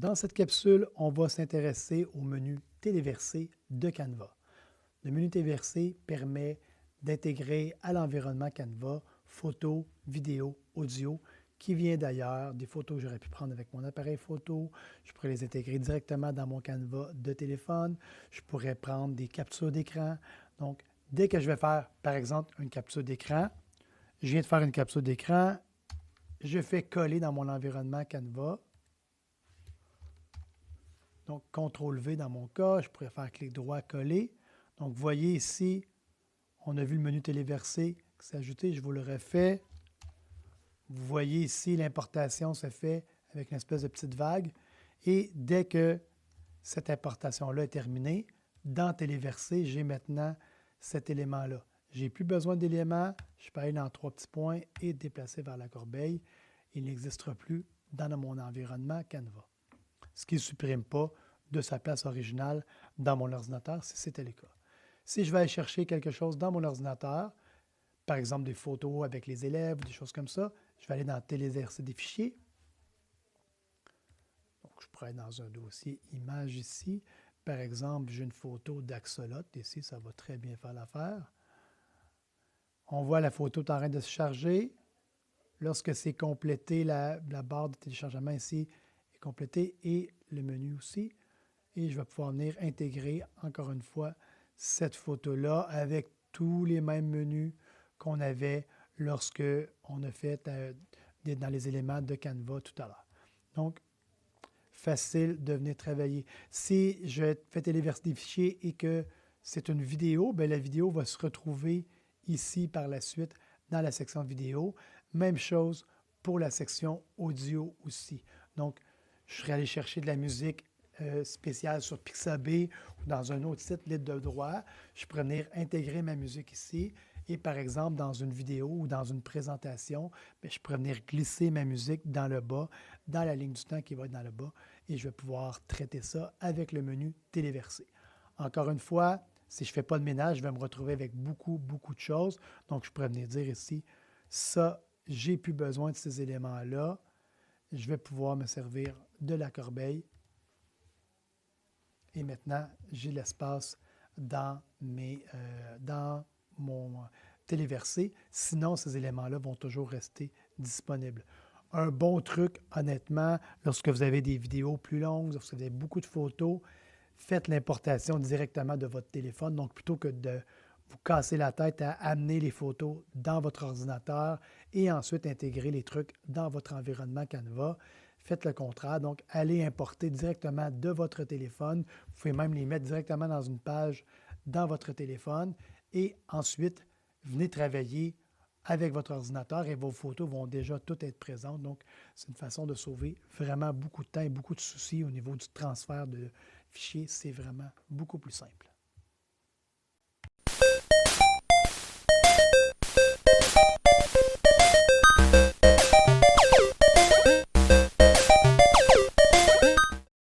Dans cette capsule, on va s'intéresser au menu Téléverser de Canva. Le menu Téléverser permet d'intégrer à l'environnement Canva photos, vidéos, audio, qui vient d'ailleurs, des photos que j'aurais pu prendre avec mon appareil photo. Je pourrais les intégrer directement dans mon Canva de téléphone. Je pourrais prendre des captures d'écran. Donc, dès que je vais faire, par exemple, une capture d'écran, je viens de faire une capture d'écran, je fais coller dans mon environnement Canva. Donc, CTRL-V dans mon cas, je pourrais faire clic droit, coller. Donc, vous voyez ici, on a vu le menu téléversé qui s'est ajouté, je vous le refais. Vous voyez ici, l'importation se fait avec une espèce de petite vague. Et dès que cette importation-là est terminée, dans Téléverser, j'ai maintenant cet élément-là. Je n'ai plus besoin d'éléments, je peux aller dans 3 petits points et déplacer vers la corbeille. Il n'existera plus dans mon environnement Canva. Ce qui ne supprime pas de sa place originale dans mon ordinateur si c'était le cas. Si je vais aller chercher quelque chose dans mon ordinateur, par exemple des photos avec les élèves ou des choses comme ça, je vais aller dans Téléverser des fichiers. Donc, je pourrais aller dans un dossier images ici. Par exemple, j'ai une photo d'Axolot. Ici, ça va très bien faire l'affaire. On voit la photo est en train de se charger. Lorsque c'est complété, la barre de téléchargement ici est complétée et le menu aussi. Et je vais pouvoir venir intégrer, encore une fois, cette photo-là avec tous les mêmes menus qu'on avait lorsque on a fait dans les éléments de Canva tout à l'heure. Donc, facile de venir travailler. Si je fais téléverser des fichiers et que c'est une vidéo, bien, la vidéo va se retrouver ici par la suite dans la section vidéo. Même chose pour la section audio aussi. Donc, je serais allé chercher de la musique spéciale sur Pixabay ou dans un autre site libre de droit. Je pourrais venir intégrer ma musique ici. Et par exemple, dans une vidéo ou dans une présentation, bien, je pourrais venir glisser ma musique dans le bas, dans la ligne du temps qui va être dans le bas, et je vais pouvoir traiter ça avec le menu Téléverser. Encore une fois, si je ne fais pas de ménage, je vais me retrouver avec beaucoup de choses. Donc, je pourrais venir dire ici, ça, j'ai plus besoin de ces éléments-là. Je vais pouvoir me servir de la corbeille. Et maintenant, j'ai l'espace dans mon Téléverser. Sinon, ces éléments-là vont toujours rester disponibles. Un bon truc, honnêtement, lorsque vous avez des vidéos plus longues, lorsque vous avez beaucoup de photos, faites l'importation directement de votre téléphone. Donc, plutôt que de vous casser la tête à amener les photos dans votre ordinateur et ensuite intégrer les trucs dans votre environnement Canva, faites le contraire. Donc, allez importer directement de votre téléphone. Vous pouvez même les mettre directement dans une page dans votre téléphone et ensuite, venez travailler avec votre ordinateur et vos photos vont déjà toutes être présentes. Donc, c'est une façon de sauver vraiment beaucoup de temps et beaucoup de soucis au niveau du transfert de fichiers. C'est vraiment beaucoup plus simple.